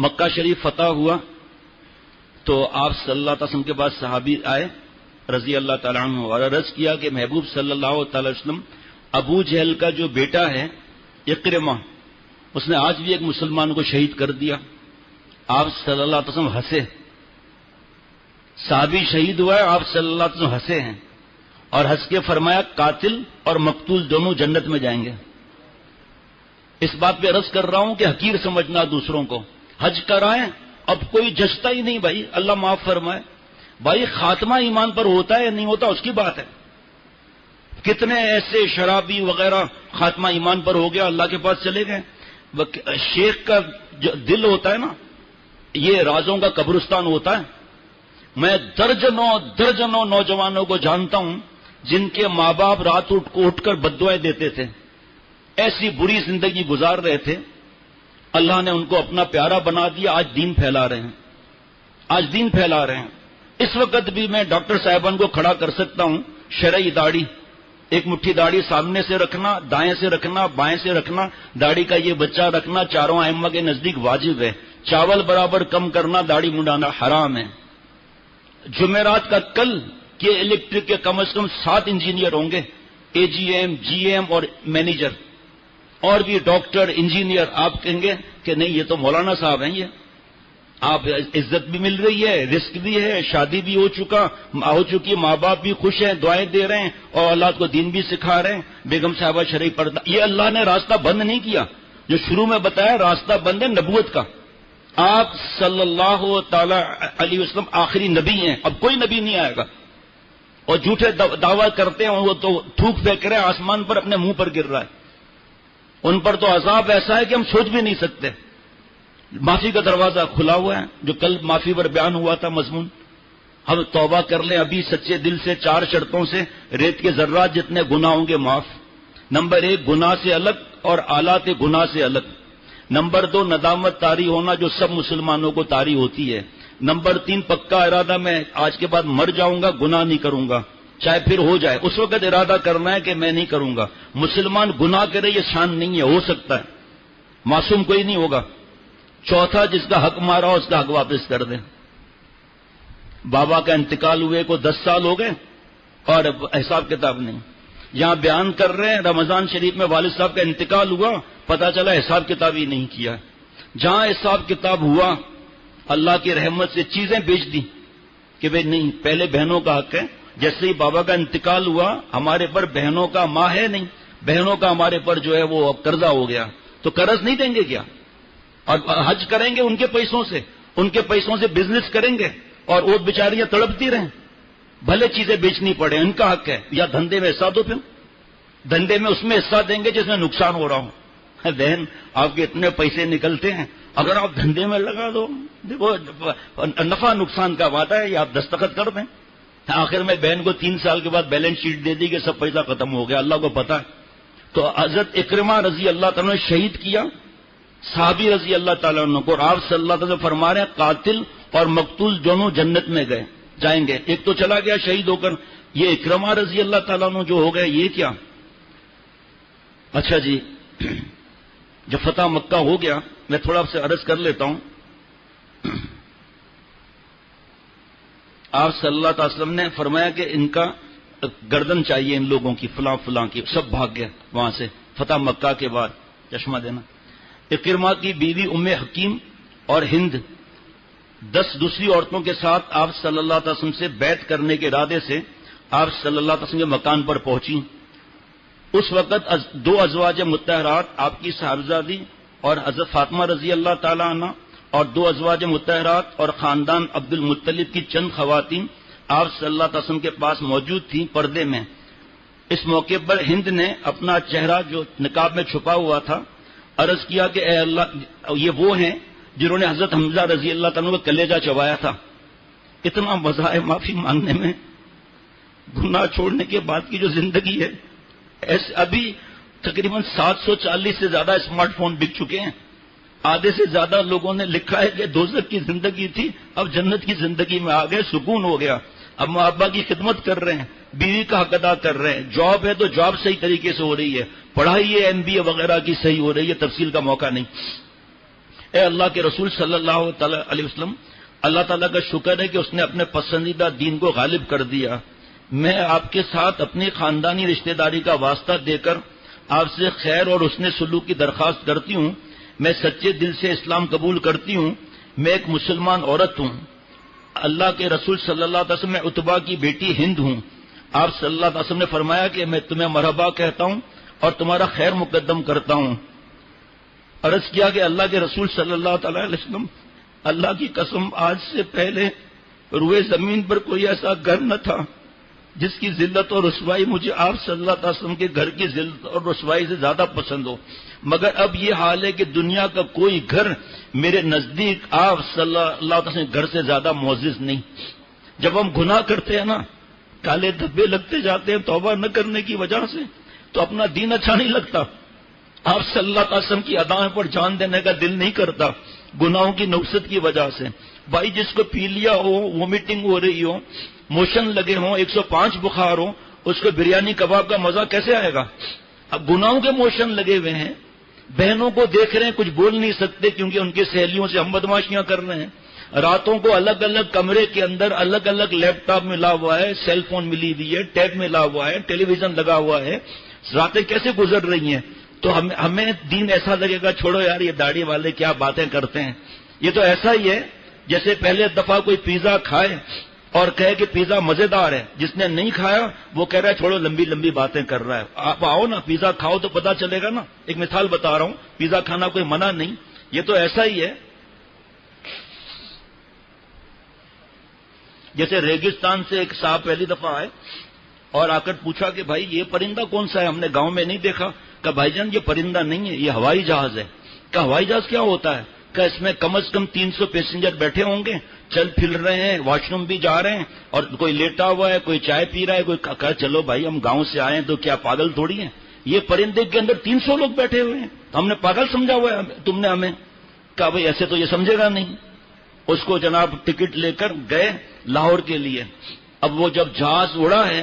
مکہ شریف فتح ہوا تو آپ صلی اللہ علیہ وسلم کے پاس صحابی آئے رضی اللہ تعالیٰ عنہ اور عرض کیا کہ محبوب صلی اللہ تعالی وسلم ابو جہل کا جو بیٹا ہے اکرمہ اس نے آج بھی ایک مسلمان کو شہید کر دیا. آپ صلی اللہ علیہ وسلم ہنسے. صحابی شہید ہوا ہے, آپ صلی اللہ علیہ وسلم ہنسے ہیں اور ہنس کے فرمایا قاتل اور مقتول دونوں جنت میں جائیں گے. اس بات پہ عرض کر رہا ہوں کہ حقیر سمجھنا دوسروں کو. حج کرائیں اب کوئی جچتا ہی نہیں بھائی, اللہ معاف فرمائے. بھائی خاتمہ ایمان پر ہوتا ہے یا نہیں ہوتا اس کی بات ہے. کتنے ایسے شرابی وغیرہ خاتمہ ایمان پر ہو گیا, اللہ کے پاس چلے گئے. شیخ کا جو دل ہوتا ہے نا, یہ رازوں کا قبرستان ہوتا ہے. میں درجنوں نوجوانوں کو جانتا ہوں جن کے ماں باپ رات اٹھ کر بددعائیں دیتے تھے, ایسی بری زندگی گزار رہے تھے. اللہ نے ان کو اپنا پیارا بنا دیا, آج دین پھیلا رہے ہیں, آج دین پھیلا رہے ہیں. اس وقت بھی میں ڈاکٹر صاحبان کو کھڑا کر سکتا ہوں. شرعی داڑھی, ایک مٹھی داڑھی سامنے سے رکھنا, دائیں سے رکھنا, بائیں سے رکھنا, داڑھی کا یہ بچہ رکھنا چاروں ائمہ کے نزدیک واجب ہے. چاول برابر کم کرنا, داڑھی منڈانا حرام ہے. جمعرات کا کل کہ الیکٹرک کے کم از کم 7 انجینئر ہوں گے, اے جی ایم, جی ایم اور مینیجر, اور بھی ڈاکٹر, انجینئر. آپ کہیں گے کہ نہیں یہ تو مولانا صاحب ہیں, یہ آپ عزت بھی مل رہی ہے, رزق بھی ہے, شادی بھی ہو چکی, ماں باپ بھی خوش ہیں, دعائیں دے رہے ہیں اور اولاد کو دین بھی سکھا رہے ہیں, بیگم صاحبہ شرعی پردہ. یہ اللہ نے راستہ بند نہیں کیا. جو شروع میں بتایا راستہ بند ہے نبوت کا. آپ صلی اللہ تعالی علیہ وسلم آخری نبی ہیں, اب کوئی نبی نہیں آئے گا. اور جھوٹے دعویٰ کرتے ہیں وہ تو تھوک پھینک رہے ہیں, آسمان پر اپنے منہ پر گر رہا ہے. ان پر تو عذاب ایسا ہے کہ ہم سوچ بھی نہیں سکتے. معافی کا دروازہ کھلا ہوا ہے, جو کل معافی پر بیان ہوا تھا مضمون. ہم توبہ کر لیں ابھی سچے دل سے. 4 شرطوں سے ریت کے ذرات جتنے گناہ ہوں گے معاف. نمبر 1 گناہ سے الگ اور آلات گناہ سے الگ. نمبر 2 ندامت طاری ہونا جو سب مسلمانوں کو طاری ہوتی ہے. نمبر 3 پکا ارادہ, میں آج کے بعد مر جاؤں گا گناہ نہیں کروں گا, چاہے پھر ہو جائے. اس وقت ارادہ کرنا ہے کہ میں نہیں کروں گا. مسلمان گناہ کرے یہ شان نہیں ہے, ہو سکتا ہے, معصوم کوئی نہیں ہوگا. چوتھا جس کا حق مارا اس کا حق واپس کر دیں. بابا کا انتقال ہوئے کو 10 سال ہو گئے اور حساب کتاب نہیں. یہاں بیان کر رہے ہیں رمضان شریف میں والد صاحب کا انتقال ہوا, پتہ چلا حساب کتاب ہی نہیں کیا. جہاں حساب کتاب ہوا اللہ کی رحمت سے چیزیں بیچ دی کہ بھئی نہیں پہلے بہنوں کا حق ہے. جیسے ہی بابا کا انتقال ہوا ہمارے پر بہنوں کا ماں ہے نہیں, بہنوں کا ہمارے پر جو ہے وہ قرضہ ہو گیا, تو قرض نہیں دیں گے کیا؟ اور حج کریں گے ان کے پیسوں سے بزنس کریں گے اور وہ بیچاریاں تڑپتی رہیں, بھلے چیزیں بیچنی پڑے, ان کا حق ہے. یا دھندے میں حصہ دو, پھر دھندے میں اس میں حصہ دیں گے جس میں نقصان ہو رہا ہوں. بہن آپ کے اتنے پیسے نکلتے ہیں, اگر آپ دھندے میں لگا دو, دیکھو نفع نقصان کا وعدہ ہے, یہ آپ دستخط کر دیں. آخر میں بہن کو 3 سال کے بعد بیلنس شیٹ دے دی کہ سب پیسہ ختم ہو گیا, اللہ کو پتا ہے. تو حضرت اکرمہ رضی اللہ تعالیٰ نے شہید کیا صحابی رضی اللہ تعالیٰ عنہ کو, اور آپ صلی اللہ تعالیٰ فرما رہے ہیں قاتل اور مقتول دونوں جنت میں جائیں گے. ایک تو چلا گیا شہید ہو کر, یہ اکرمہ رضی اللہ تعالیٰ عنہ جو ہو گئے یہ کیا؟ اچھا جی, جب فتح مکہ ہو گیا میں تھوڑا آپ سے عرض کر لیتا ہوں. آپ صلی اللہ علیہ وسلم نے فرمایا کہ ان کا گردن چاہیے ان لوگوں کی, فلاں فلاں کی. سب بھاگ گئے وہاں سے فتح مکہ کے بعد. چشمہ دینا. اکرمہ کی بیوی ام حکیم اور ہند 10 دوسری عورتوں کے ساتھ آپ صلی اللہ علیہ وسلم سے بیعت کرنے کے ارادے سے آپ صلی اللہ علیہ وسلم کے مکان پر پہنچی. اس وقت 2 ازواج مطہرات آپ کی صاحبزادی اور حضرت فاطمہ رضی اللہ تعالی عنہ اور 2 ازواج مطہرات اور خاندان عبد المطلب کی چند خواتین آپ صلی اللہ علیہ وسلم کے پاس موجود تھیں پردے میں. اس موقع پر ہند نے اپنا چہرہ جو نقاب میں چھپا ہوا تھا عرض کیا کہ اے اللہ, یہ وہ ہیں جنہوں نے حضرت حمزہ رضی اللہ تعالیٰ کا کلیجہ چبایا تھا. اتنا مزہ ہے معافی مانگنے میں, گناہ چھوڑنے کے بعد کی جو زندگی ہے. ابھی تقریباً 740 سے زیادہ اسمارٹ فون بک چکے ہیں. آدھے سے زیادہ لوگوں نے لکھا ہے کہ دوزخ کی زندگی تھی اب جنت کی زندگی میں آ گئے, سکون ہو گیا. اب ماں ابا کی خدمت کر رہے ہیں, بیوی کا حق ادا کر رہے ہیں. جاب ہے تو جاب صحیح طریقے سے ہو رہی ہے, پڑھائی ہے MBA وغیرہ کی صحیح ہو رہی ہے, تفصیل کا موقع نہیں. اے اللہ کے رسول صلی اللہ تعالی علیہ وسلم، اللہ تعالیٰ کا شکر ہے کہ اس نے اپنے پسندیدہ دین کو غالب کر دیا۔ میں آپ کے ساتھ اپنی خاندانی رشتہ داری کا واسطہ دے کر آپ سے خیر اور حسن سلوک کی درخواست کرتی ہوں۔ میں سچے دل سے اسلام قبول کرتی ہوں۔ میں ایک مسلمان عورت ہوں۔ اللہ کے رسول صلی اللہ علیہ وسلم، میں عتبہ کی بیٹی ہند ہوں۔ آپ صلی اللہ علیہ وسلم نے فرمایا کہ میں تمہیں مرحبا کہتا ہوں اور تمہارا خیر مقدم کرتا ہوں۔ عرض کیا کہ اللہ کے رسول صلی اللہ تعالی علیہ وسلم، اللہ کی قسم آج سے پہلے روئے زمین پر کوئی ایسا گھر نہ تھا جس کی ذلت اور رسوائی مجھے آپ صلی اللہ علیہ وسلم کے گھر کی ذلت اور رسوائی سے زیادہ پسند ہو، مگر اب یہ حال ہے کہ دنیا کا کوئی گھر میرے نزدیک آپ صلی اللہ علیہ وسلم کے گھر سے زیادہ معزز نہیں۔ جب ہم گناہ کرتے ہیں نا، کالے دھبے لگتے جاتے ہیں توبہ نہ کرنے کی وجہ سے، تو اپنا دین اچھا نہیں لگتا۔ آپ صلی اللہ علیہ وسلم کی ادائیں پر جان دینے کا دل نہیں کرتا گناہوں کی نوست کی وجہ سے۔ بھائی جس کو پی لیا ہو، وومیٹنگ ہو رہی ہو، موشن لگے ہوں، 105 بخار ہو، اس کو بریانی کباب کا مزہ کیسے آئے گا؟ اب گناہوں کے موشن لگے ہوئے ہیں، بہنوں کو دیکھ رہے ہیں، کچھ بول نہیں سکتے کیونکہ ان کی سہیلیوں سے ہم بدماشیاں کر رہے ہیں۔ راتوں کو الگ الگ کمرے کے اندر الگ الگ لیپ ٹاپ ملا ہوا ہے، سیل فون ملی ہوئی ہے، ٹیب ملا ہوا ہے، ٹیلی ویژن لگا ہوا ہے، راتیں کیسے گزر رہی ہیں؟ تو ہمیں دین ایسا لگے گا چھوڑو یار یہ داڑھی والے کیا باتیں کرتے ہیں۔ یہ تو ایسا ہی ہے جیسے پہلے دفعہ کوئی پیزا کھائے اور کہے کہ پیزا مزیدار ہے، جس نے نہیں کھایا وہ کہہ رہا ہے چھوڑو لمبی لمبی باتیں کر رہا ہے۔ آپ آؤ نا، پیزا کھاؤ تو پتا چلے گا نا۔ ایک مثال بتا رہا ہوں، پیزا کھانا کوئی منع نہیں، یہ تو ایسا ہی ہے جیسے ریگستان سے ایک صاحب پہلی دفعہ آئے اور آ کر پوچھا کہ بھائی یہ پرندہ کون سا ہے، ہم نے گاؤں میں نہیں دیکھا۔ کہا بھائی جان یہ پرندہ نہیں ہے، یہ ہوائی جہاز ہے۔ کہا ہوائی جہاز کیا ہوتا ہے؟ کہ اس میں کم از کم 300 پیسنجر بیٹھے ہوں گے، چل پھر رہے ہیں، واش روم بھی جا رہے ہیں، اور کوئی لیٹا ہوا ہے، کوئی چائے پی رہا ہے، کوئی کہا چلو بھائی ہم گاؤں سے آئے ہیں تو کیا پاگل تھوڑی ہیں، یہ پرندے کے اندر 300 لوگ بیٹھے ہوئے ہیں، ہم نے پاگل سمجھا ہوا ہے تم نے ہمیں؟ کہا بھائی ایسے تو یہ سمجھے گا نہیں۔ اس کو جناب ٹکٹ لے کر گئے لاہور کے لیے۔ اب وہ جب جہاز اڑا ہے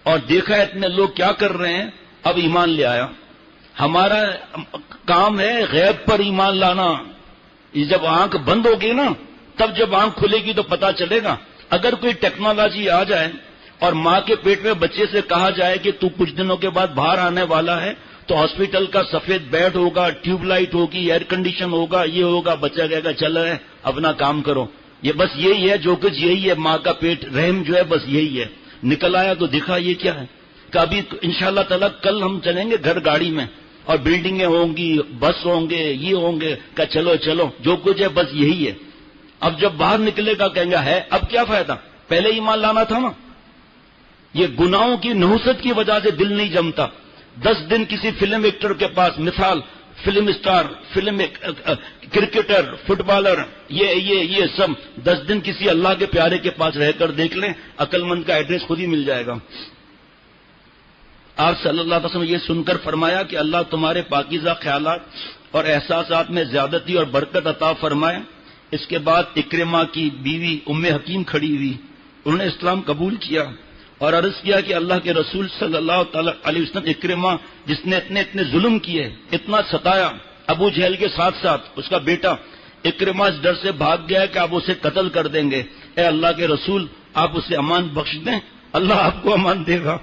اور دیکھا اتنے لوگ کیا کر رہے ہیں، اب ایمان لے آیا۔ ہمارا کام ہے غیب پر ایمان لانا۔ یہ جب آنکھ بند ہوگی نا، تب جب آنکھ کھلے گی تو پتا چلے گا۔ اگر کوئی ٹیکنالوجی آ جائے اور ماں کے پیٹ میں بچے سے کہا جائے کہ تو کچھ دنوں کے بعد باہر آنے والا ہے، تو ہاسپٹل کا سفید بیڈ ہوگا، ٹیوب لائٹ ہوگی، ایئر کنڈیشن ہوگا، یہ ہوگا، بچہ کہے گا چل رہے اپنا کام کرو۔ یہ بس یہی ہے جو کچھ، یہی ہے ماں کا پیٹ، رحم جو ہے بس یہی ہے۔ نکل آیا تو دکھا یہ کیا ہے، کہ ابھی انشاءاللہ تعالیٰ کل ہم چلیں گے گھر گاڑی میں اور بلڈنگیں ہوں گی، بس ہوں گے، یہ ہوں گے، کہ چلو چلو جو کچھ ہے بس یہی ہے۔ اب جب باہر نکلے گا کہیں گا ہے اب کیا فائدہ، پہلے ہی مان لانا تھا نا۔ یہ گناہوں کی نحوست کی وجہ سے دل نہیں جمتا۔ 10 دن کسی فلم ایکٹر کے پاس، مثال film star, film cricketer, footballer, یہ سب 10 دن کسی اللہ کے پیارے کے پاس رہ کر دیکھ لیں، عقل مند کا ایڈریس خود ہی مل جائے گا۔ آپ صلی اللہ علیہ وسلم یہ سن کر فرمایا کہ اللہ تمہارے پاکیزہ خیالات اور احساسات میں زیادتی اور برکت عطا فرمائے۔ اس کے بعد اکرمہ کی بیوی ام حکیم کھڑی ہوئی، انہوں نے اسلام قبول کیا اور عرض کیا کہ اللہ کے رسول صلی اللہ تعالی علیہ وسلم، اکرمہ جس نے اتنے ظلم کیے، اتنا ستایا ابو جہل کے ساتھ ساتھ اس کا بیٹا، اکرمہ اس ڈر سے بھاگ گیا کہ آپ اسے قتل کر دیں گے۔ اے اللہ کے رسول آپ اسے امان بخش دیں، اللہ آپ کو امان دے گا۔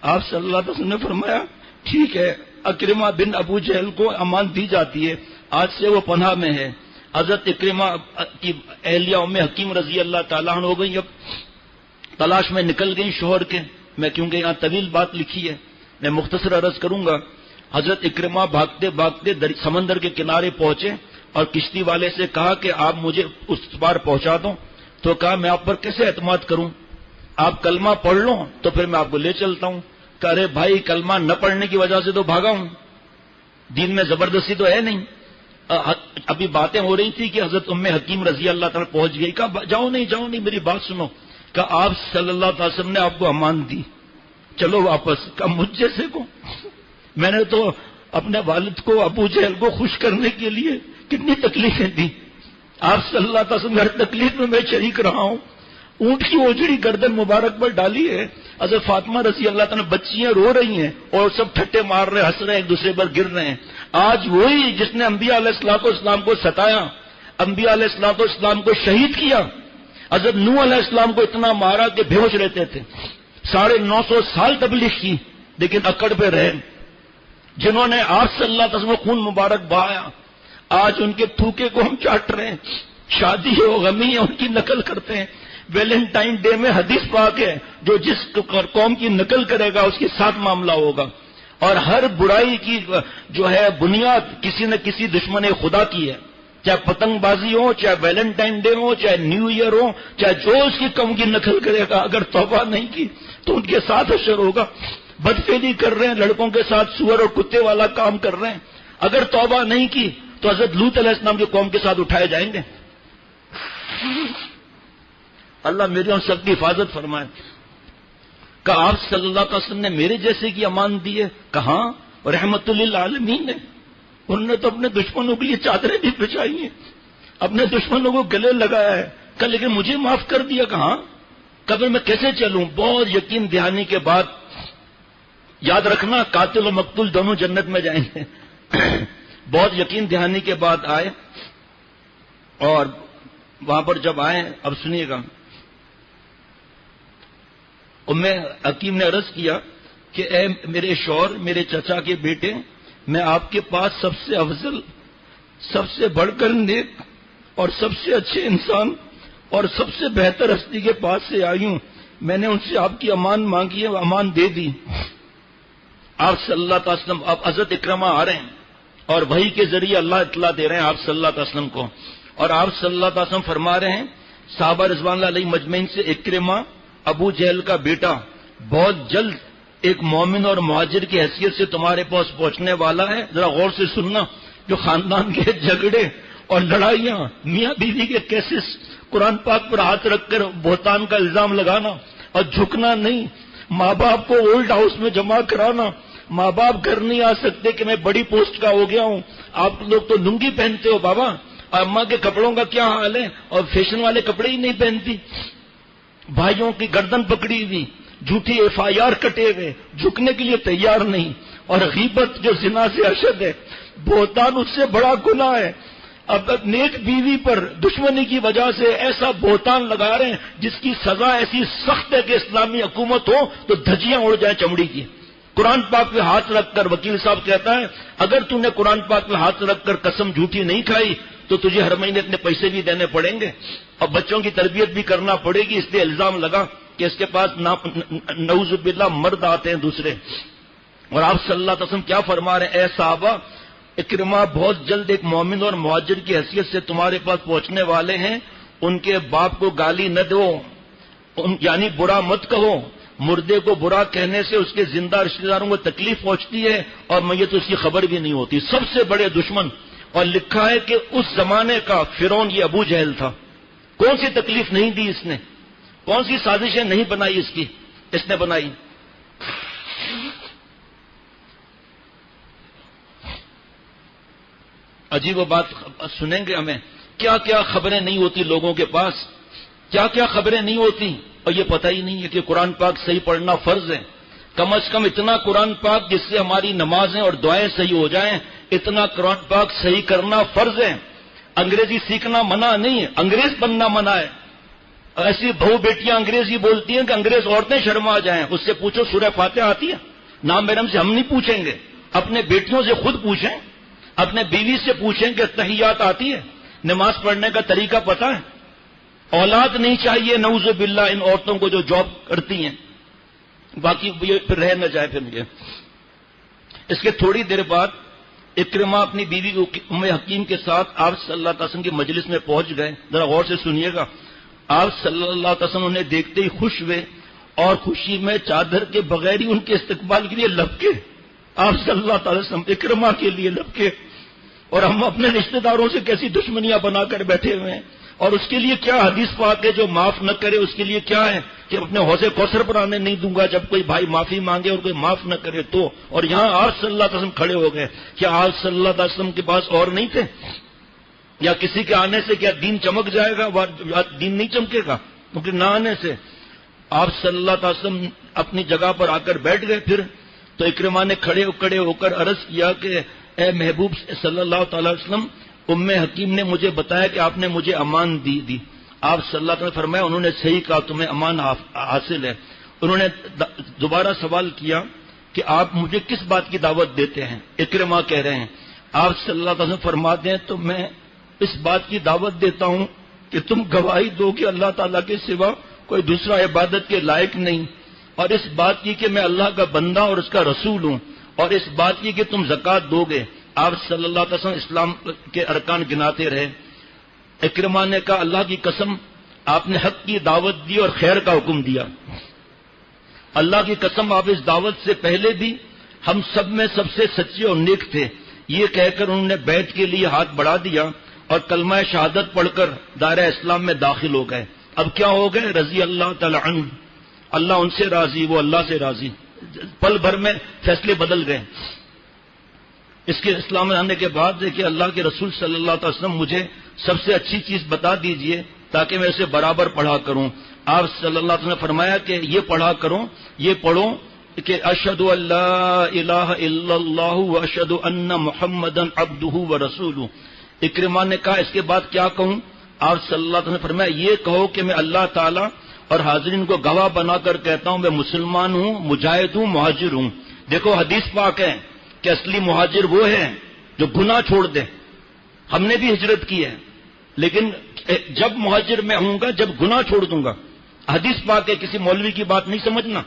آپ صلی اللہ علیہ وسلم نے فرمایا ٹھیک ہے، اکرمہ بن ابو جہل کو امان دی جاتی ہے، آج سے وہ پناہ میں ہے۔ حضرت اکرمہ کی اہلیہ ام حکیم رضی اللہ تعالیٰ عنہ ہو گئی، اب تلاش میں نکل گئی شوہر کے۔ میں کیونکہ یہاں طویل بات لکھی ہے میں مختصر عرض کروں گا۔ حضرت اکرمہ بھاگتے بھاگتے سمندر کے کنارے پہنچے اور کشتی والے سے کہا کہ آپ مجھے اس پار پہنچا دو۔ تو کہا میں آپ پر کیسے اعتماد کروں، آپ کلمہ پڑھ لو تو پھر میں آپ کو لے چلتا ہوں۔ کہ ارے بھائی کلمہ نہ پڑھنے کی وجہ سے تو بھاگا ہوں، دین میں زبردستی تو ہے نہیں۔ ابھی باتیں ہو رہی تھی کہ حضرت ام حکیم رضی اللہ تعالیٰ پہنچ گئی، کہا جاؤ نہیں میری بات سنو۔ کہ آپ صلی اللہ علیہ وسلم نے آپ کو امان دی، چلو واپس۔ کہ مجھ جیسے کو، میں نے تو اپنے والد کو ابو جہل کو خوش کرنے کے لیے کتنی تکلیفیں دی، آپ صلی اللہ علیہ وسلم ہر تکلیف میں شریک رہا ہوں۔ اونٹ کی اوجڑی گردن مبارک پر ڈالی ہے، حضرت فاطمہ رضی اللہ تعالیٰ بچیاں رو رہی ہیں اور سب ٹھٹے مار رہے، ہنس رہے ہیں، ایک دوسرے پر گر رہے ہیں. آج وہی جس نے انبیاء علیہ الصلوۃ والسلام کو ستایا، انبیاء علیہ الصلوۃ والسلام کو شہید کیا، حضرت نوح علیہ السلام کو اتنا مارا کہ بے ہوش رہتے تھے، 950 سال تبلیغ کی لیکن اکڑ پہ رہے، جنہوں نے آپ صلی اللہ علیہ وسلم خون مبارک بہایا، آج ان کے تھوکے کو ہم چاٹ رہے ہیں. شادی ہو، غمی ہے، ان کی نقل کرتے ہیں. ویلنٹائن ڈے میں حدیث پاک ہے، جو جس قوم کی نقل کرے گا اس کے ساتھ معاملہ ہوگا. اور ہر برائی کی جو ہے بنیاد کسی نہ کسی دشمن خدا کی ہے، چاہے پتنگ بازی ہو، چاہے ویلنٹائن ڈے ہو، چاہے نیو ایئر ہو، چاہے جو اس کی قوم کی نقل کرے گا، اگر توبہ نہیں کی تو ان کے ساتھ حشر ہوگا. بدفعلی کر رہے ہیں، لڑکوں کے ساتھ سور اور کتے والا کام کر رہے ہیں، اگر توبہ نہیں کی تو حضرت لوط علیہ السلام کی قوم کے ساتھ اٹھائے جائیں گے. اللہ میری اور سب کی حفاظت فرمائے. کہ آپ صلی اللہ علیہ وسلم نے میرے جیسے کی امان دی ہے؟ کہاں؟ رحمت للعالمین نے. انہوں نے تو اپنے دشمنوں کے لیے چادریں بھی بچھائی ہیں، اپنے دشمنوں کو گلے لگایا ہے. کہ لیکن مجھے معاف کر دیا. کہاں؟ قبر میں کیسے چلوں؟ بہت یقین دہانی کے بعد، یاد رکھنا قاتل و مقتول دونوں جنت میں جائیں گے. بہت یقین دہانی کے بعد آئے، اور وہاں پر جب آئے، اب سنیے گا، ام حکیم نے عرض کیا کہ اے میرے شوہر، میرے چچا کے بیٹے، میں آپ کے پاس سب سے افضل، سب سے بڑھ کر نیک اور سب سے اچھے انسان اور سب سے بہتر ہستی کے پاس سے آئی ہوں. میں نے ان سے آپ کی امان مانگی ہے، وہ امان دے دی. آپ صلی اللہ علیہ وسلم، اب حضرت اکرمہ آ رہے ہیں اور وحی کے ذریعے اللہ اطلاع دے رہے ہیں آپ صلی اللہ علیہ وسلم کو، اور آپ صلی اللہ علیہ وسلم فرما رہے ہیں صحابہ رضوان اللہ علیہ مجمعین سے، اکرمہ ابو جہل کا بیٹا بہت جلد ایک مومن اور مہاجر کی حیثیت سے تمہارے پاس پہنچنے والا ہے. ذرا غور سے سننا، جو خاندان کے جھگڑے اور لڑائیاں، میاں بیوی کے کیسز، قرآن پاک پر ہاتھ رکھ کر بہتان کا الزام لگانا اور جھکنا نہیں، ماں باپ کو اولڈ ہاؤس میں جمع کرانا، ماں باپ گھر نہیں آ سکتے کہ میں بڑی پوسٹ کا ہو گیا ہوں، آپ لوگ تو لنگی پہنتے ہو بابا، اماں کے کپڑوں کا کیا حال ہے، اور فیشن والے کپڑے ہی نہیں پہنتی. بھائیوں کی گردن پکڑی ہوئی، جھوٹی FIR کٹے ہوئے، جھکنے کے لیے تیار نہیں. اور غیبت جو زنا سے اشد ہے، بہتان اس سے بڑا گناہ ہے. اب نیک بیوی پر دشمنی کی وجہ سے ایسا بہتان لگا رہے ہیں جس کی سزا ایسی سخت ہے کہ اسلامی حکومت ہو تو دھجیاں اڑ جائیں چمڑی کی. قرآن پاک پہ ہاتھ رکھ کر وکیل صاحب کہتا ہے اگر تم نے قرآن پاک پہ ہاتھ رکھ کر قسم جھوٹی نہیں کھائی تو تجھے ہر مہینے اتنے پیسے بھی دینے پڑیں گے اور بچوں کی تربیت بھی کرنا پڑے گی. اس لیے الزام لگا کہ اس کے پاس نعوذ باللہ مرد آتے ہیں دوسرے. اور آپ صلی اللہ علیہ وسلم کیا فرما رہے ہیں؟ اے صحابہ، اکرمہ بہت جلد ایک مومن اور مہاجر کی حیثیت سے تمہارے پاس پہنچنے والے ہیں. ان کے باپ کو گالی نہ دو، یعنی برا مت کہو. مردے کو برا کہنے سے اس کے زندہ رشتہ داروں کو تکلیف پہنچتی ہے اور میت اس کی خبر بھی نہیں ہوتی. سب سے بڑے دشمن. اور لکھا ہے کہ اس زمانے کا فرعون یہ ابو جہل تھا. کون سی تکلیف نہیں دی اس نے، کون سی سازشیں نہیں بنائی اس کی، اس نے بنائی. عجیب و بات سنیں گے ہمیں، کیا کیا خبریں نہیں ہوتی لوگوں کے پاس، کیا کیا خبریں نہیں ہوتی، اور یہ پتہ ہی نہیں ہے کہ قرآن پاک صحیح پڑھنا فرض ہے. کم از کم اتنا قرآن پاک جس سے ہماری نمازیں اور دعائیں صحیح ہو جائیں، اتنا قرآن پاک صحیح کرنا فرض ہے. انگریزی سیکھنا منع نہیں ہے، انگریز بننا منع ہے. ایسی بہو بیٹیاں انگریزی بولتی ہیں کہ انگریز عورتیں شرما جائیں. اس سے پوچھو سورہ فاتحہ آتی ہے؟ نام میڈم سے ہم نہیں پوچھیں گے، اپنے بیٹیوں سے خود پوچھیں، اپنے بیوی سے پوچھیں کہ تحیات آتی ہے، نماز پڑھنے کا طریقہ پتہ ہے. اولاد نہیں چاہیے نعوذ باللہ ان عورتوں کو جو جاب کرتی ہیں. باقی یہ پھر رہ نہ جائے پھر مجھے. اس کے تھوڑی دیر بعد اکرمہ اپنی بیوی ام حکیم کے ساتھ آپ صلی اللہ علیہ وسلم کی مجلس میں پہنچ گئے. ذرا غور سے سنیے گا. آپ صلی اللہ علیہ وسلم انہیں دیکھتے ہی خوش ہوئے اور خوشی میں چادر کے بغیر ہی ان کے استقبال کے لیے لپکے. آپ صلی اللہ علیہ وسلم اکرمہ کے لیے لپکے. اور ہم اپنے رشتہ داروں سے کیسی دشمنیاں بنا کر بیٹھے ہوئے ہیں. اور اس کے لیے کیا حدیث پاک ہے جو معاف نہ کرے اس کے لیے کیا ہے کہ اپنے حوض کوثر پر آنے نہیں دوں گا جب کوئی بھائی معافی مانگے اور کوئی معاف نہ کرے تو. اور یہاں آپ صلی اللہ علیہ وسلم کھڑے ہو گئے. کیا آپ صلی اللہ علیہ وسلم کے پاس اور نہیں تھے؟ یا کسی کے آنے سے کیا دین چمک جائے گا؟ دین نہیں چمکے گا کیونکہ نہ آنے سے. آپ صلی اللہ علیہ وسلم اپنی جگہ پر آ کر بیٹھ گئے. پھر تو اکرمہ نے کھڑے ہو کر عرض کیا کہ اے محبوب صلی اللہ تعالی وسلم، ام حکیم نے مجھے بتایا کہ آپ نے مجھے امان دی. آپ صلی اللہ علیہ وسلم نے فرمایا انہوں نے صحیح کہا، تمہیں امان حاصل ہے. انہوں نے دوبارہ سوال کیا کہ آپ مجھے کس بات کی دعوت دیتے ہیں؟ اکرمہ کہہ رہے ہیں. آپ صلی اللہ علیہ وسلم فرماتے ہیں تو میں اس بات کی دعوت دیتا ہوں کہ تم گواہی دو کہ اللہ تعالیٰ کے سوا کوئی دوسرا عبادت کے لائق نہیں، اور اس بات کی کہ میں اللہ کا بندہ اور اس کا رسول ہوں، اور اس بات کی کہ تم زکوٰۃ دو گے. آپ صلی اللہ علیہ وسلم اسلام کے ارکان گناتے رہے. اکرمہ نے کہا اللہ کی قسم آپ نے حق کی دعوت دی اور خیر کا حکم دیا. اللہ کی قسم آپ اس دعوت سے پہلے بھی ہم سب میں سب سے سچے اور نیک تھے. یہ کہہ کر انہوں نے بیعت کے لیے ہاتھ بڑھا دیا اور کلمہ شہادت پڑھ کر دائرہ اسلام میں داخل ہو گئے. اب کیا ہو گئے؟ رضی اللہ تعالی عنہ، اللہ ان سے راضی، وہ اللہ سے راضی. پل بھر میں فیصلے بدل گئے. اس کے اسلام میں آنے کے بعد دیکھیے اللہ کے رسول صلی اللہ علیہ وسلم مجھے سب سے اچھی چیز بتا دیجئے تاکہ میں اسے برابر پڑھا کروں. آپ صلی اللہ علیہ وسلم نے فرمایا کہ یہ پڑھا کرو، یہ پڑھو کہ اشہد ان لا الہ الا اللہ واشہد ان محمدا عبدہ ورسولہ. اکرمہ نے کہا اس کے بعد کیا کہوں؟ آپ صلی اللہ علیہ وسلم نے فرمایا یہ کہو کہ میں اللہ تعالی اور حاضرین کو گواہ بنا کر کہتا ہوں میں مسلمان ہوں، مجاہد ہوں، مہاجر ہوں. دیکھو حدیث پاک ہے کہ اصلی مہاجر وہ ہے جو گناہ چھوڑ دے. ہم نے بھی ہجرت کی ہے لیکن جب مہاجر میں ہوں گا جب گناہ چھوڑ دوں گا. حدیث پاک ہے، کسی مولوی کی بات نہیں سمجھنا.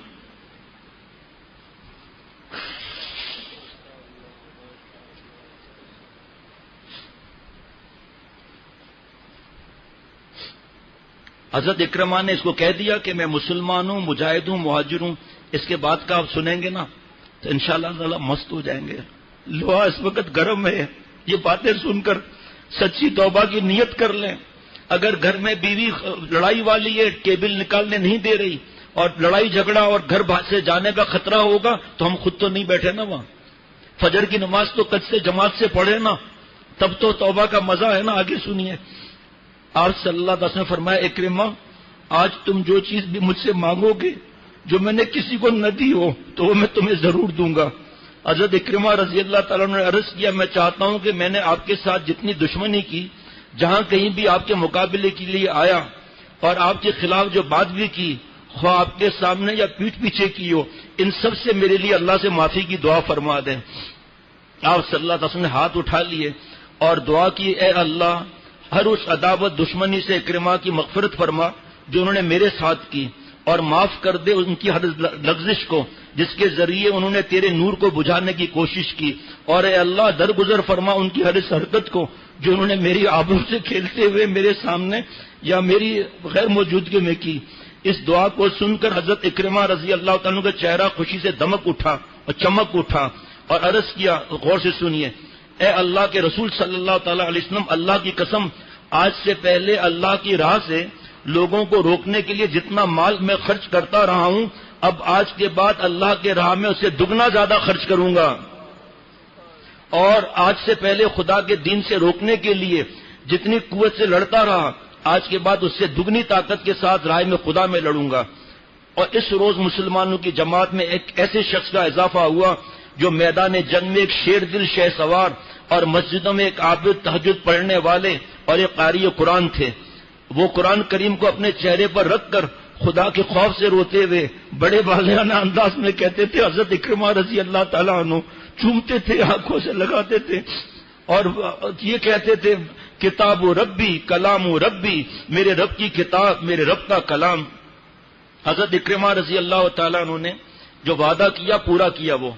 حضرت اکرمہ نے اس کو کہہ دیا کہ میں مسلمان ہوں، مجاہد ہوں، مہاجر ہوں. اس کے بعد کا آپ سنیں گے نا تو انشاءاللہ تعالی مست ہو جائیں گے. لوہا اس وقت گرم ہے. یہ باتیں سن کر سچی توبہ کی نیت کر لیں. اگر گھر میں بیوی لڑائی والی ہے، کیبل نکالنے نہیں دے رہی اور لڑائی جھگڑا اور گھر سے جانے کا خطرہ ہوگا تو ہم خود تو نہیں بیٹھے نا وہاں. فجر کی نماز تو کج سے جماعت سے پڑھے نا، تب تو توبہ کا مزہ ہے نا. آگے سنیے. آپ صلی اللہ علیہ وسلم نے فرمایا اکرمہ آج تم جو چیز بھی مجھ سے مانگو گے جو میں نے کسی کو نہ دی ہو تو وہ میں تمہیں ضرور دوں گا. حضرت اکرمہ رضی اللہ تعالیٰ نے عرض کیا میں چاہتا ہوں کہ میں نے آپ کے ساتھ جتنی دشمنی کی، جہاں کہیں بھی آپ کے مقابلے کے لیے آیا اور آپ کے خلاف جو بات بھی کی، خواہ آپ کے سامنے یا پیٹھ پیچھے کی ہو، ان سب سے میرے لیے اللہ سے معافی کی دعا فرما دیں. آپ صلی اللہ علیہ وسلم نے ہاتھ اٹھا لیے اور دعا کی اے اللہ ہر اس عداوت دشمنی سے اکرمہ کی مغفرت فرما جو انہوں نے میرے ساتھ کی، اور معاف کر دے ان کی ہر لغزش کو جس کے ذریعے انہوں نے تیرے نور کو بجھانے کی کوشش کی، اور اے اللہ درگزر فرما ان کی ہر اس حرکت کو جو انہوں نے میری آبرو سے کھیلتے ہوئے میرے سامنے یا میری غیر موجودگی میں کی. اس دعا کو سن کر حضرت اکرمہ رضی اللہ تعالیٰ کا چہرہ خوشی سے دمک اٹھا اور چمک اٹھا اور عرض کیا، غور سے سنیے، اے اللہ کے رسول صلی اللہ تعالی علیہ وسلم اللہ کی قسم آج سے پہلے اللہ کی راہ سے لوگوں کو روکنے کے لیے جتنا مال میں خرچ کرتا رہا ہوں اب آج کے بعد اللہ کے راہ میں اسے دگنا زیادہ خرچ کروں گا، اور آج سے پہلے خدا کے دین سے روکنے کے لیے جتنی قوت سے لڑتا رہا آج کے بعد اس سے دگنی طاقت کے ساتھ راہ میں خدا میں لڑوں گا. اور اس روز مسلمانوں کی جماعت میں ایک ایسے شخص کا اضافہ ہوا جو میدان جنگ میں ایک شیر دل شہ سوار اور مسجدوں میں ایک عابد تہجد پڑھنے والے اور ایک قاری قرآن تھے. وہ قرآن کریم کو اپنے چہرے پر رکھ کر خدا کے خوف سے روتے ہوئے بڑے والانہ انداز میں کہتے تھے، حضرت اکرمہ رضی اللہ تعالیٰ عنہ چومتے تھے، آنکھوں سے لگاتے تھے اور یہ کہتے تھے کتاب و ربی کلام و ربی، میرے رب کی کتاب میرے رب کا کلام. حضرت اکرمہ رضی اللہ تعالیٰ عنہ نے جو وعدہ کیا پورا کیا. وہ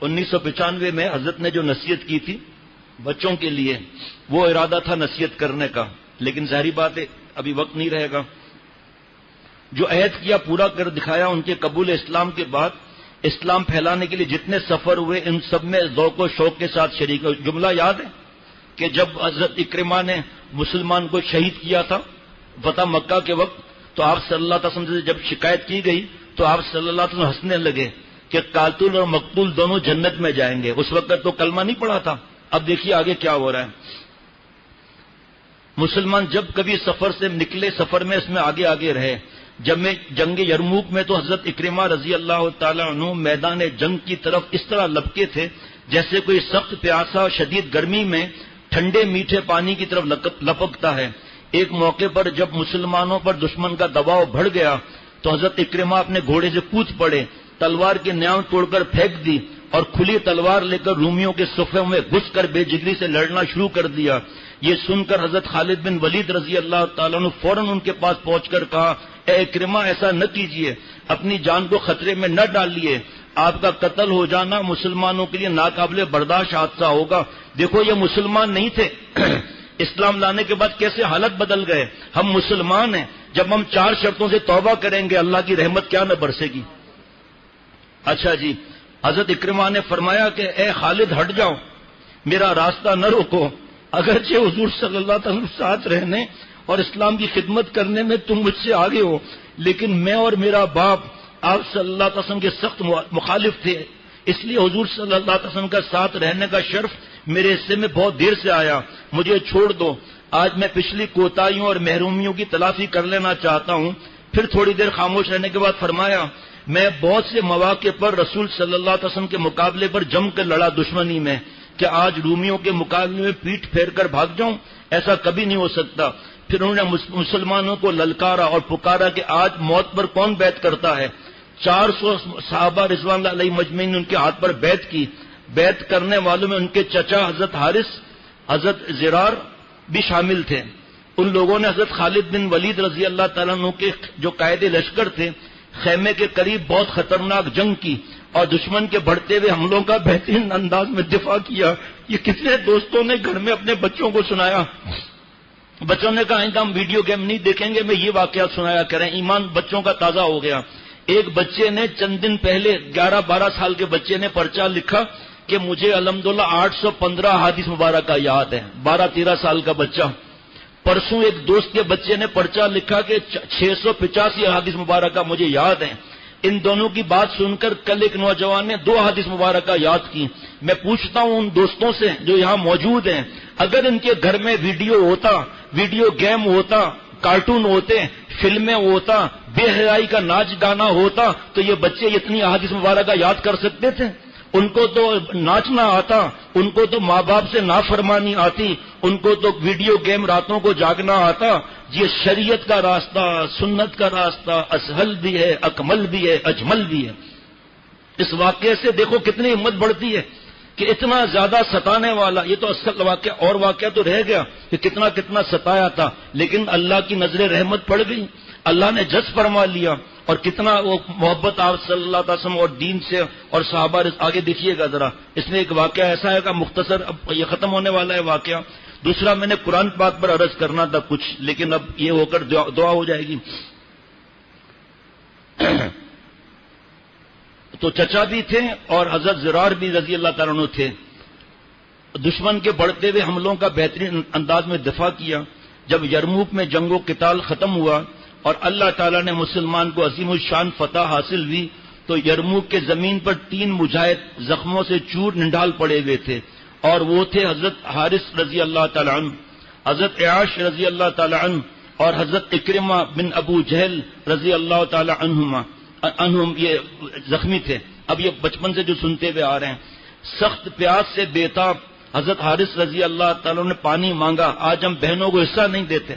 1995 میں حضرت نے جو نصیحت کی تھی بچوں کے لیے وہ ارادہ تھا نصیحت کرنے کا، لیکن ظاہری بات ہے ابھی وقت نہیں رہے گا. جو عہد کیا پورا کر دکھایا. ان کے قبول اسلام کے بعد اسلام پھیلانے کے لیے جتنے سفر ہوئے ان سب میں ذوق و شوق کے ساتھ شریک ہوئے. جملہ یاد ہے کہ جب حضرت اکرمہ نے مسلمان کو شہید کیا تھا فتح مکہ کے وقت تو آپ صلی اللہ علیہ وسلم سے جب شکایت کی گئی تو آپ صلی اللہ علیہ وسلم ہنسنے لگے کہ قاتل اور مقتول دونوں جنت میں جائیں گے. اس وقت تو کلمہ نہیں پڑھا تھا. اب دیکھیے آگے کیا ہو رہا ہے. مسلمان جب کبھی سفر سے نکلے سفر میں اس میں آگے آگے رہے. جب میں جنگ یرموک میں تو حضرت اکرمہ رضی اللہ تعالی عنہ میدان جنگ کی طرف اس طرح لپکے تھے جیسے کوئی سخت پیاسا شدید گرمی میں ٹھنڈے میٹھے پانی کی طرف لپکتا ہے. ایک موقع پر جب مسلمانوں پر دشمن کا دباؤ بڑھ گیا تو حضرت اکرمہ اپنے گھوڑے سے کود پڑے, تلوار کی نیام توڑ کر پھینک دی اور کھلی تلوار لے کر رومیوں کے صفوں میں گھس کر بے جگری سے لڑنا شروع کر دیا. یہ سن کر حضرت خالد بن ولید رضی اللہ تعالیٰ عنہ فوراً ان کے پاس پہنچ کر کہا, اے اکرمہ ایسا نہ کیجیے, اپنی جان کو خطرے میں نہ ڈالیے, آپ کا قتل ہو جانا مسلمانوں کے لیے ناقابل برداشت حادثہ ہوگا. دیکھو یہ مسلمان نہیں تھے اسلام لانے کے بعد کیسے حالت بدل گئے. ہم مسلمان ہیں, جب ہم 4 شرطوں سے توبہ کریں گے اللہ کی رحمت کیا نہ برسے گی. اچھا جی, حضرت اکرمہ نے فرمایا کہ اے خالد ہٹ جاؤ, میرا راستہ نہ روکو, اگرچہ حضور صلی اللہ علیہ وسلم ساتھ رہنے اور اسلام کی خدمت کرنے میں تم مجھ سے آگے ہو, لیکن میں اور میرا باپ آپ صلی اللہ علیہ وسلم کے سخت مخالف تھے, اس لیے حضور صلی اللہ علیہ وسلم کا ساتھ رہنے کا شرف میرے حصے میں بہت دیر سے آیا, مجھے چھوڑ دو. آج میں پچھلی کوتاہیوں اور محرومیوں کی تلافی کر لینا چاہتا ہوں. پھر تھوڑی دیر خاموش رہنے کے بعد فرمایا, میں بہت سے مواقع پر رسول صلی اللہ علیہ وسلم کے مقابلے پر جم کر لڑا دشمنی میں, کہ آج رومیوں کے مقابلے میں پیٹھ پھیر کر بھاگ جاؤں, ایسا کبھی نہیں ہو سکتا. پھر انہوں نے مسلمانوں کو للکارا اور پکارا کہ آج موت پر کون بیعت کرتا ہے. 400 صحابہ رضوان اللہ علیہ مجمعین نے ان کے ہاتھ پر بیعت کی. بیعت کرنے والوں میں ان کے چچا حضرت حارث, حضرت زرار بھی شامل تھے. ان لوگوں نے حضرت خالد بن ولید رضی اللہ تعالیٰ عنہ کے جو قائد لشکر تھے خیمے کے قریب بہت خطرناک جنگ کی اور دشمن کے بڑھتے ہوئے حملوں کا بہترین انداز میں دفاع کیا. یہ کتنے دوستوں نے گھر میں اپنے بچوں کو سنایا. بچوں نے کہا آئندہ ہم ویڈیو گیم نہیں دیکھیں گے, میں یہ واقعات سنایا کریں. ایمان بچوں کا تازہ ہو گیا. ایک بچے نے چند دن پہلے 11-12 سال کے بچے نے پرچہ لکھا کہ مجھے الحمدللہ 815 حدیث مبارکہ یاد ہے. 12-13 سال کا بچہ. پرسوں ایک دوست کے بچے نے پرچہ لکھا کہ 685 حدیث مبارکہ مجھے یاد ہیں. ان دونوں کی بات سن کر کل ایک نوجوان نے 2 حدیث مبارکہ یاد کی. میں پوچھتا ہوں ان دوستوں سے جو یہاں موجود ہیں, اگر ان کے گھر میں ویڈیو ہوتا, ویڈیو گیم ہوتا, کارٹون ہوتے, فلمیں ہوتا, بے حیائی کا ناچ گانا ہوتا, تو یہ بچے اتنی حدیث مبارکہ یاد کر سکتے تھے؟ ان کو تو ناچنا آتا, ان کو تو ماں باپ سے نافرمانی آتی, ان کو تو ویڈیو گیم راتوں کو جاگنا آتا. یہ شریعت کا راستہ, سنت کا راستہ اسہل بھی ہے, اکمل بھی ہے, اجمل بھی ہے. اس واقعے سے دیکھو کتنی ہمت بڑھتی ہے کہ اتنا زیادہ ستانے والا, یہ تو اصل واقعہ اور واقعہ تو رہ گیا کہ کتنا کتنا ستایا تھا, لیکن اللہ کی نظر رحمت پڑ گئی, اللہ نے جذب فرما لیا. اور کتنا وہ محبت آپ صلی اللہ علیہ وسلم اور دین سے اور صحابہ. آگے دیکھیے گا ذرا, اس میں ایک واقعہ ایسا ہے کہ مختصر, اب یہ ختم ہونے والا ہے واقعہ. دوسرا میں نے قرآن پاک پر عرض کرنا تھا کچھ, لیکن اب یہ ہو کر دعا ہو جائے گی. تو چچا بھی تھے اور حضرت زرار بھی رضی اللہ تعالیٰ عنہ تھے. دشمن کے بڑھتے ہوئے حملوں کا بہترین انداز میں دفاع کیا. جب یرموک میں جنگ و قتال ختم ہوا اور اللہ تعالیٰ نے مسلمان کو عظیم الشان فتح حاصل ہوئی, تو یرموک کے زمین پر 3 مجاہد زخموں سے چور نڈال پڑے ہوئے تھے, اور وہ تھے حضرت حارث رضی اللہ تعالیٰ عنہ, حضرت عیاش رضی اللہ تعالیٰ عنہ اور حضرت اکرمہ بن ابو جہل رضی اللہ تعالیٰ عنہم یہ زخمی تھے. اب یہ بچپن سے جو سنتے ہوئے آ رہے ہیں. سخت پیاس سے بےتاب حضرت حارث رضی اللہ تعالیٰ نے پانی مانگا. آج ہم بہنوں کو حصہ نہیں دیتے,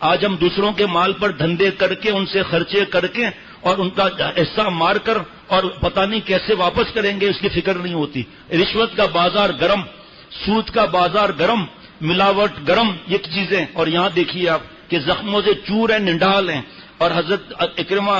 آج ہم دوسروں کے مال پر دھندے کر کے, ان سے خرچے کر کے اور ان کا حصہ مار کر اور پتہ نہیں کیسے واپس کریں گے اس کی فکر نہیں ہوتی. رشوت کا بازار گرم, سود کا بازار گرم, ملاوٹ گرم, یہ چیزیں. اور یہاں دیکھیے آپ کہ زخموں سے چور ہیں, نڈال ہیں. اور حضرت اکرمہ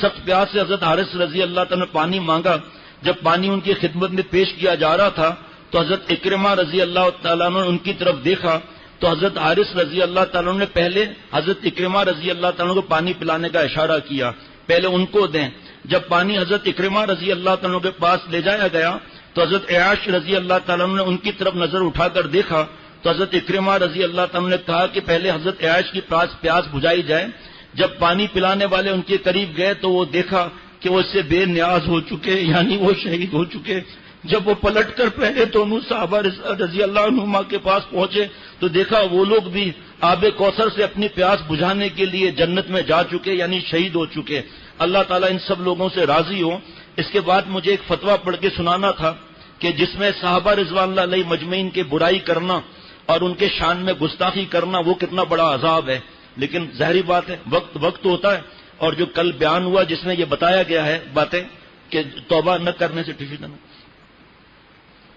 سخت پیاس سے حضرت حارث رضی اللہ تعالیٰ نے پانی مانگا. جب پانی ان کی خدمت میں پیش کیا جا رہا تھا تو حضرت اکرمہ رضی اللہ تعالیٰ نے ان کی طرف دیکھا تو حضرت حارث رضی اللہ تعالیٰ نے پہلے حضرت اکرمہ رضی اللہ تعالیٰ کو پانی پلانے کا اشارہ کیا, پہلے ان کو دیں. جب پانی حضرت اکرمہ رضی اللہ تعالیٰ کے پاس لے جایا گیا تو حضرت عیاش رضی اللہ تعالیٰ نے ان کی طرف نظر اٹھا کر دیکھا تو حضرت اکرمہ رضی اللہ تعالیٰ نے کہا کہ پہلے حضرت عیاش کی پیاس بجھائی جائے. جب پانی پلانے والے ان کے قریب گئے تو وہ دیکھا کہ وہ اس سے بے نیاز ہو چکے, یعنی وہ شہید ہو چکے. جب وہ پلٹ کر پہلے دونوں صحابہ رضی اللہ عنہما کے پاس پہنچے تو دیکھا وہ لوگ بھی آب کوثر سے اپنی پیاس بجھانے کے لیے جنت میں جا چکے، یعنی شہید ہو چکے۔ اللہ تعالیٰ ان سب لوگوں سے راضی ہو۔ اس کے بعد مجھے ایک فتویٰ پڑھ کے سنانا تھا کہ جس میں صحابہ رضوان اللہ علیہ مجمعین کی برائی کرنا اور ان کے شان میں گستاخی کرنا وہ کتنا بڑا عذاب ہے، لیکن ظاہری بات ہے وقت ہوتا ہے۔ اور جو کل بیان ہوا جس میں یہ بتایا گیا ہے باتیں کہ توبہ نہ کرنے سے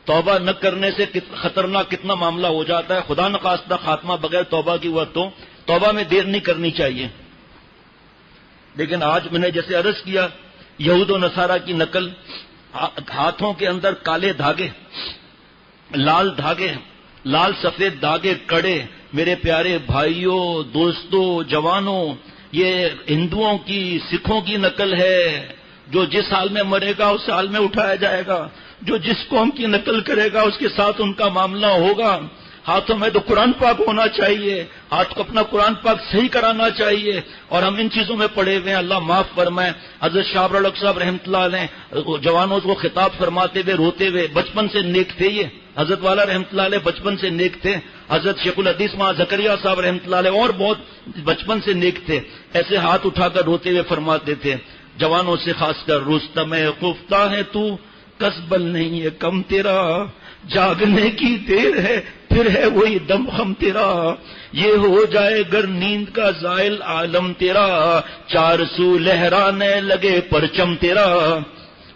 توبہ نہ کرنے سے خطرناک کتنا معاملہ ہو جاتا ہے، خدا نخواستہ خاتمہ بغیر توبہ کی ہوا تو توبہ میں دیر نہیں کرنی چاہیے۔ لیکن آج میں نے جیسے عرض کیا، یہود و نصارہ کی نقل، ہاتھوں کے اندر کالے دھاگے، لال سفید دھاگے کڑے، میرے پیارے بھائیوں، دوستوں، جوانوں، یہ ہندوؤں کی، سکھوں کی نقل ہے۔ جو جس حال میں مرے گا اس حال میں اٹھایا جائے گا، جو جس قوم کی نقل کرے گا اس کے ساتھ ان کا معاملہ ہوگا۔ ہاتھوں میں تو قرآن پاک ہونا چاہیے، ہاتھ کو اپنا قرآن پاک صحیح کرانا چاہیے، اور ہم ان چیزوں میں پڑے ہوئے ہیں۔ اللہ معاف فرمائے۔ حضرت شاہ الحق صاحب رحمۃ اللہ علیہ جوانوں کو خطاب فرماتے ہوئے روتے ہوئے، بچپن سے نیک تھے یہ حضرت والا رحمۃ اللہ علیہ، بچپن سے نیک تھے۔ حضرت شیخ الحدیث ماں زکریا صاحب رحمۃ اللہ علیہ اور بہت بچپن سے نیک تھے، ایسے ہاتھ اٹھا کر روتے ہوئے فرماتے تھے جوانوں سے، خاص کر رستم خفتہ ہے تو، کسبل نہیں ہے کم تیرا، جاگنے کی دیر ہے پھر ہے وہی دم خم تیرا، یہ ہو جائے گر نیند کا زائل عالم تیرا، چار سو لہرانے لگے پرچم تیرا۔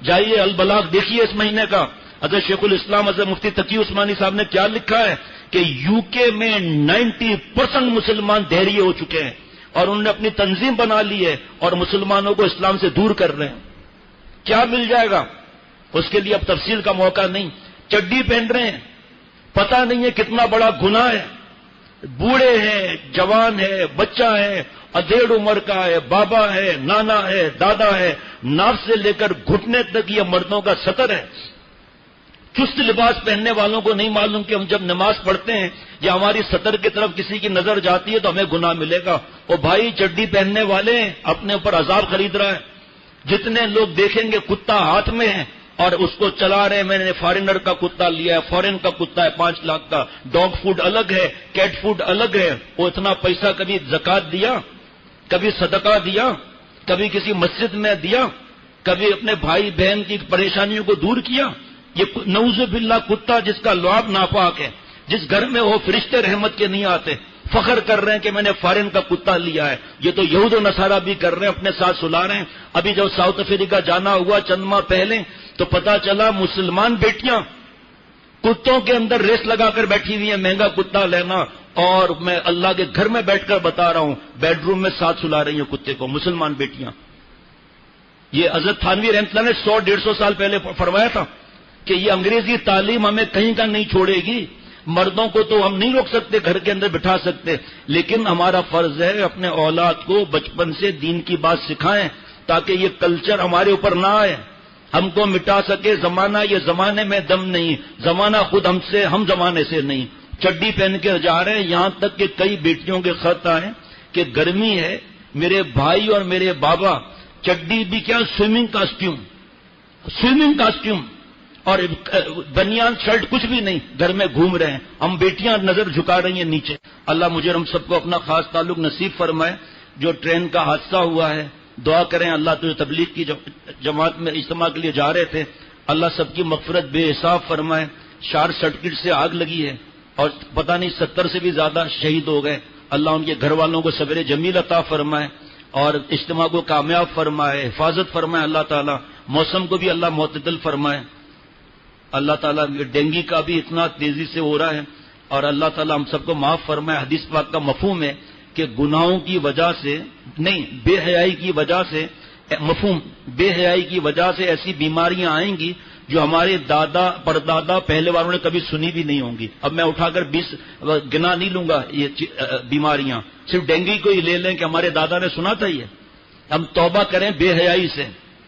جائیے البلاغ دیکھیے اس مہینے کا، حضرت شیخ الاسلام حضرت مفتی تقی عثمانی صاحب نے کیا لکھا ہے کہ یو کے میں 90% مسلمان دہریے ہو چکے ہیں، اور انہوں نے اپنی تنظیم بنا لی ہے اور مسلمانوں کو اسلام سے دور کر رہے ہیں۔ کیا مل جائے گا اس کے لیے اب تفصیل کا موقع نہیں۔ چڈی پہن رہے ہیں، پتہ نہیں ہے کتنا بڑا گناہ ہے، بوڑھے ہیں، جوان ہے، بچہ ہے، ادھیڑ عمر کا ہے، بابا ہے، نانا ہے، دادا ہے، ناف سے لے کر گھٹنے تک یہ مردوں کا سطر ہے۔ چست لباس پہننے والوں کو نہیں معلوم کہ ہم جب نماز پڑھتے ہیں یا ہماری سطر کی طرف کسی کی نظر جاتی ہے تو ہمیں گناہ ملے گا۔ وہ بھائی چڈی پہننے والے اپنے اوپر عذاب خرید رہا ہے۔ جتنے لوگ دیکھیں گے کتا ہاتھ میں ہے اور اس کو چلا رہے ہیں، میں نے فارینر کا کتا لیا ہے، فورن کا کتا ہے 5 لاکھ کا، ڈاگ فوڈ الگ ہے، کیٹ فوڈ الگ ہے، وہ اتنا پیسہ کبھی زکات دیا، کبھی صدقہ دیا، کبھی کسی مسجد میں دیا، کبھی اپنے بھائی بہن کی پریشانیوں کو دور کیا؟ یہ نعوذ باللہ کتا جس کا لعاب ناپاک ہے، جس گھر میں وہ فرشتے رحمت کے نہیں آتے، فخر کر رہے ہیں کہ میں نے فارن کا کتا لیا ہے۔ یہ تو یہود و نصارہ بھی کر رہے ہیں، اپنے ساتھ سلا رہے ہیں۔ ابھی جب ساؤتھ افریقہ جانا ہوا چند ماہ پہلے تو پتا چلا مسلمان بیٹیاں کتوں کے اندر ریس لگا کر بیٹھی ہوئی ہیں، مہنگا کتا لینا، اور میں اللہ کے گھر میں بیٹھ کر بتا رہا ہوں بیڈ روم میں ساتھ سلا رہی ہیں کتے کو مسلمان بیٹیاں۔ یہ حضرت تھانوی رحمۃ اللہ نے 100-150 سال پہلے فرمایا تھا کہ یہ انگریزی تعلیم ہمیں کہیں کا نہیں چھوڑے گی۔ مردوں کو تو ہم نہیں روک سکتے، گھر کے اندر بٹھا سکتے، لیکن ہمارا فرض ہے اپنے اولاد کو بچپن سے دین کی بات سکھائیں تاکہ یہ کلچر ہمارے اوپر نہ آئے، ہم کو مٹا سکے زمانہ۔ یہ زمانے میں دم نہیں، زمانہ خود ہم زمانے سے نہیں۔ چڈی پہن کے جا رہے ہیں، یہاں تک کہ کئی بیٹیوں کے خط آئے کہ گرمی ہے، میرے بھائی اور میرے بابا چڈی بھی کیا سوئمنگ کاسٹیوم اور بنیان شرٹ کچھ بھی نہیں، گھر میں گھوم رہے ہیں، ہم بیٹیاں نظر جھکا رہی ہیں نیچے۔ اللہ مجھے ہم سب کو اپنا خاص تعلق نصیب فرمائے۔ جو ٹرین کا حادثہ ہوا ہے دعا کریں اللہ، تو تبلیغ کی جماعت میں اجتماع کے لیے جا رہے تھے، اللہ سب کی مغفرت بے حساب فرمائے۔ شارٹ سرکٹ سے آگ لگی ہے اور پتہ نہیں 70 سے بھی زیادہ شہید ہو گئے۔ اللہ ان کے گھر والوں کو صبر جمیل عطا فرمائے اور اجتماع کو کامیاب فرمائے، حفاظت فرمائے اللہ تعالیٰ۔ موسم کو بھی اللہ معتدل فرمائے۔ اللہ تعالیٰ ڈینگی کا بھی اتنا تیزی سے ہو رہا ہے، اور اللہ تعالیٰ ہم سب کو معاف فرمائے۔ حدیث پاک کا مفہوم ہے کہ گناہوں کی وجہ سے نہیں، بے حیائی کی وجہ سے، مفہوم بے حیائی کی وجہ سے ایسی بیماریاں آئیں گی جو ہمارے دادا پردادا پہلے والوں نے کبھی سنی بھی نہیں ہوں گی۔ اب میں اٹھا کر 20 گنا نہیں لوں گا یہ بیماریاں، صرف ڈینگی کو ہی لے لیں کہ ہمارے دادا نے سنا تھا یہ۔ ہم توبہ کریں بے حیائی سے،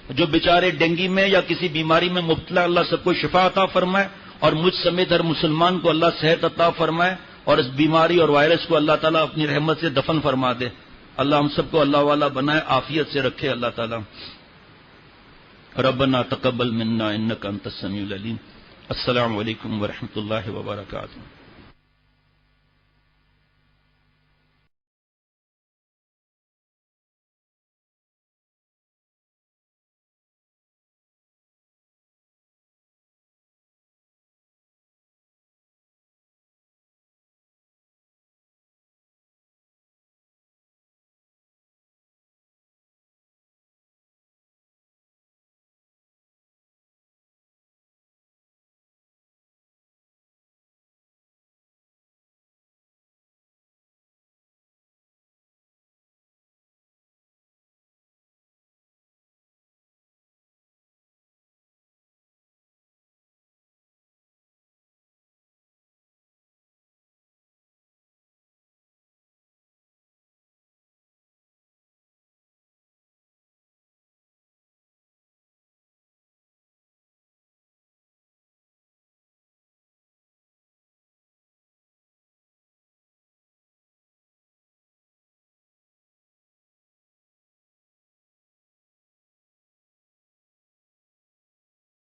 جو بیچارے ڈینگی میں یا کسی بیماری میں مبتلا، اللہ سب کو شفا عطا فرمائے، اور مجھ سمیت ہر مسلمان کو اللہ صحت عطا فرمائے، اور اس بیماری اور وائرس کو اللہ تعالیٰ اپنی رحمت سے دفن فرما دے۔ اللہ ہم سب کو اللہ والا بنائے، عافیت سے رکھے اللہ تعالیٰ۔ ربنا تقبل منا انک انت السمیع العلیم۔ السلام علیکم ورحمۃ اللہ وبرکاتہ۔